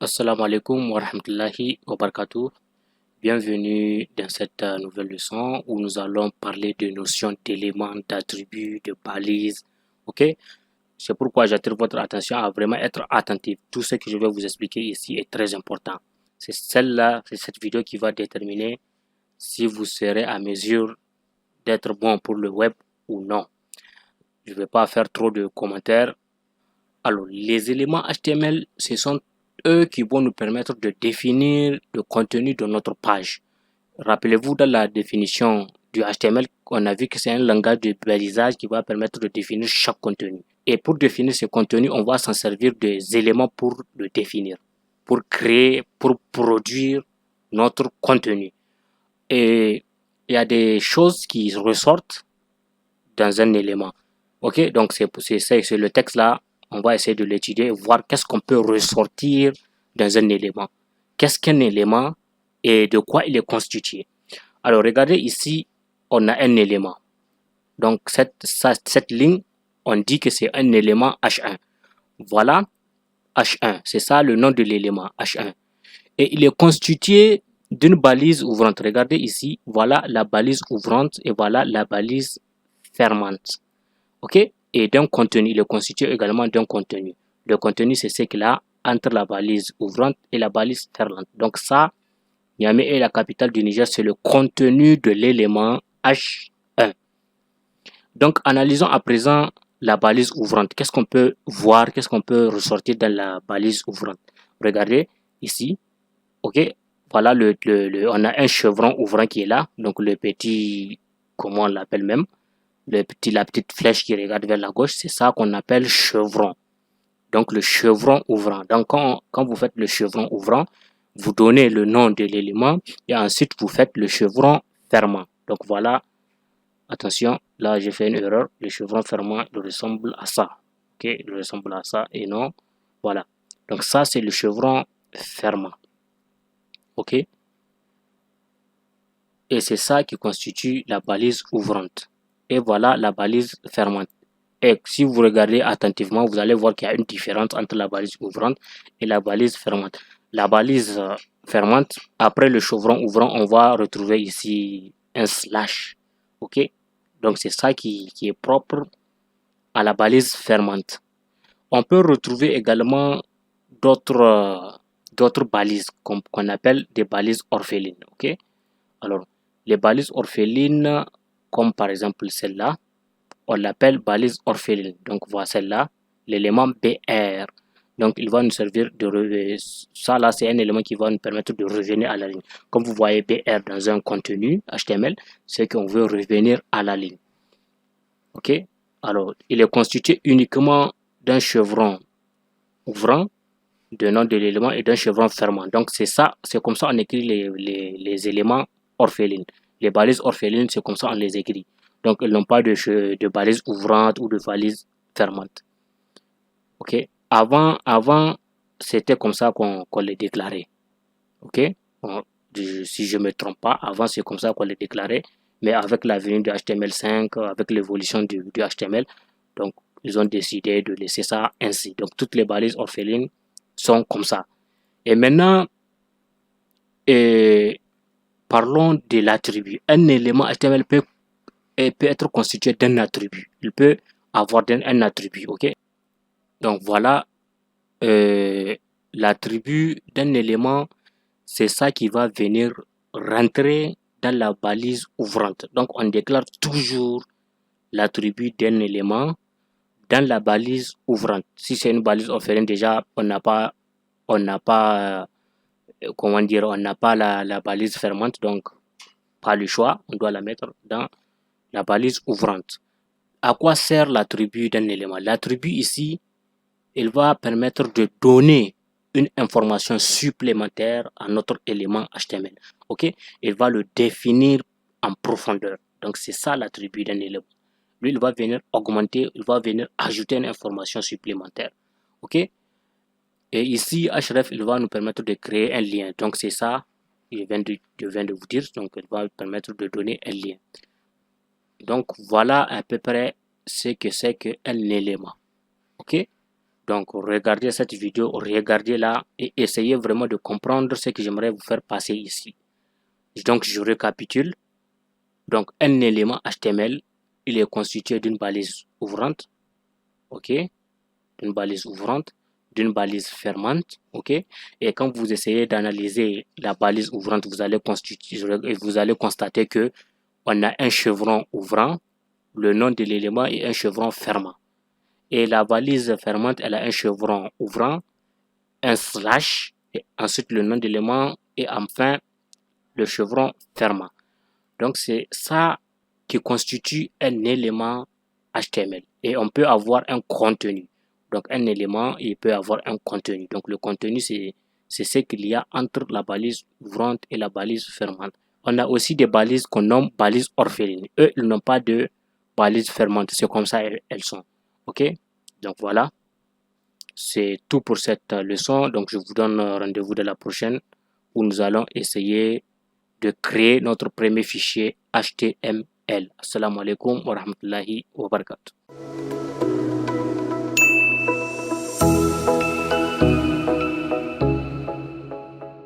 Assalamu alaikum wa rahmatullahi wa barakatuh. Bienvenue dans cette nouvelle leçon où nous allons parler de notions d'éléments, d'attributs, de balises. Ok? C'est pourquoi j'attire votre attention à vraiment être attentif. Tout ce que je vais vous expliquer ici est très important. C'est celle-là, c'est cette vidéo qui va déterminer si vous serez à mesure d'être bon pour le web ou non. Je ne vais pas faire trop de commentaires. Alors, les éléments HTML, ce sont eux qui vont nous permettre de définir le contenu de notre page. Rappelez-vous, dans la définition du HTML, on a vu que c'est un langage de balisage qui va permettre de définir chaque contenu. Et pour définir ce contenu, on va s'en servir des éléments pour le définir, pour créer, pour produire notre contenu. Et il y a des choses qui ressortent dans un élément. Ok, donc c'est le texte là. On va essayer de l'étudier et voir qu'est-ce qu'on peut ressortir dans un élément. Qu'est-ce qu'un élément et de quoi il est constitué. Alors, regardez ici, on a un élément. Donc, cette ligne, on dit que c'est un élément H1. Voilà, H1. C'est ça le nom de l'élément, H1. Et il est constitué d'une balise ouvrante. Regardez ici, voilà la balise ouvrante et voilà la balise fermante. Ok? Et d'un contenu, il est constitué également d'un contenu. Le contenu, c'est ce qu'il a entre la balise ouvrante et la balise fermante. Donc ça, Niamey est la capitale du Niger, c'est le contenu de l'élément H1. Donc analysons à présent la balise ouvrante. Qu'est-ce qu'on peut voir, qu'est-ce qu'on peut ressortir dans la balise ouvrante? Regardez ici, ok? Voilà, on a un chevron ouvrant qui est là, donc le petit, comment on l'appelle même? La petite flèche qui regarde vers la gauche, c'est ça qu'on appelle chevron. Donc le chevron ouvrant. Donc quand vous faites le chevron ouvrant, vous donnez le nom de l'élément et ensuite vous faites le chevron fermant. Donc voilà, attention, là j'ai fait une erreur. Le chevron fermant il ressemble à ça. Ok, il ressemble à ça et non, voilà. Donc ça c'est le chevron fermant. Ok. Et c'est ça qui constitue la balise ouvrante. Et voilà la balise fermante. Et si vous regardez attentivement, vous allez voir qu'il y a une différence entre la balise ouvrante et la balise fermante. La balise fermante, après le chevron ouvrant, on va retrouver ici un slash. Ok? Donc c'est ça qui est propre à la balise fermante. On peut retrouver également d'autres balises qu'on appelle des balises orphelines. Ok? Alors, les balises orphelines, comme par exemple celle-là, on l'appelle balise orpheline. Donc voilà celle-là, l'élément BR. Donc il va nous servir de ça là, c'est un élément qui va nous permettre de revenir à la ligne. Comme vous voyez BR dans un contenu HTML, c'est qu'on veut revenir à la ligne. Ok. Alors il est constitué uniquement d'un chevron ouvrant, de nom de l'élément et d'un chevron fermant. Donc c'est ça, c'est comme ça on écrit les éléments orphelines. Les balises orphelines, c'est comme ça on les écrit. Donc, ils n'ont pas de balise ouvrante ou de balise fermante. Ok. Avant c'était comme ça qu'on les déclarait. Ok. Bon, si je ne me trompe pas, avant c'est comme ça qu'on les déclarait. Mais avec la venue de HTML5, avec l'évolution du HTML, donc ils ont décidé de laisser ça ainsi. Donc, toutes les balises orphelines sont comme ça. Et maintenant, parlons de l'attribut. Un élément HTML peut être constitué d'un attribut. Il peut avoir un attribut, ok? Donc voilà, l'attribut d'un élément, c'est ça qui va venir rentrer dans la balise ouvrante. Donc on déclare toujours l'attribut d'un élément dans la balise ouvrante. Si c'est une balise orpheline, déjà on n'a pas comment dire, on n'a pas la balise fermante, donc pas le choix, on doit la mettre dans la balise ouvrante. À quoi sert l'attribut d'un élément? L'attribut ici, il va permettre de donner une information supplémentaire à notre élément HTML. Ok? Il va le définir en profondeur. Donc c'est ça l'attribut d'un élément. Lui, il va venir augmenter, il va venir ajouter une information supplémentaire. Ok? Et ici, href, il va nous permettre de créer un lien. Donc c'est ça, je viens de vous dire. Donc il va permettre de donner un lien. Donc voilà à peu près ce que c'est qu'un élément. Ok? Donc, regardez cette vidéo, regardez-la et essayez vraiment de comprendre ce que j'aimerais vous faire passer ici. Donc, je récapitule. Donc, un élément HTML, il est constitué d'une balise ouvrante, ok, d'une balise ouvrante, d'une balise fermante, ok. Et quand vous essayez d'analyser la balise ouvrante, vous allez constater que on a un chevron ouvrant, le nom de l'élément et un chevron fermant. Et la balise fermante, elle a un chevron ouvrant, un slash, et ensuite le nom de l'élément et enfin le chevron fermant. Donc c'est ça qui constitue un élément HTML. Et on peut avoir un contenu. Donc un élément, il peut avoir un contenu. Donc le contenu, c'est ce qu'il y a entre la balise ouvrante et la balise fermante. On a aussi des balises qu'on nomme balises orphelines. Eux, ils n'ont pas de balise fermante. C'est comme ça elles sont. Ok? Donc voilà. C'est tout pour cette leçon. Donc je vous donne rendez-vous de la prochaine où nous allons essayer de créer notre premier fichier HTML. Assalamu alaikum wa rahmatullahi wa barakatuh.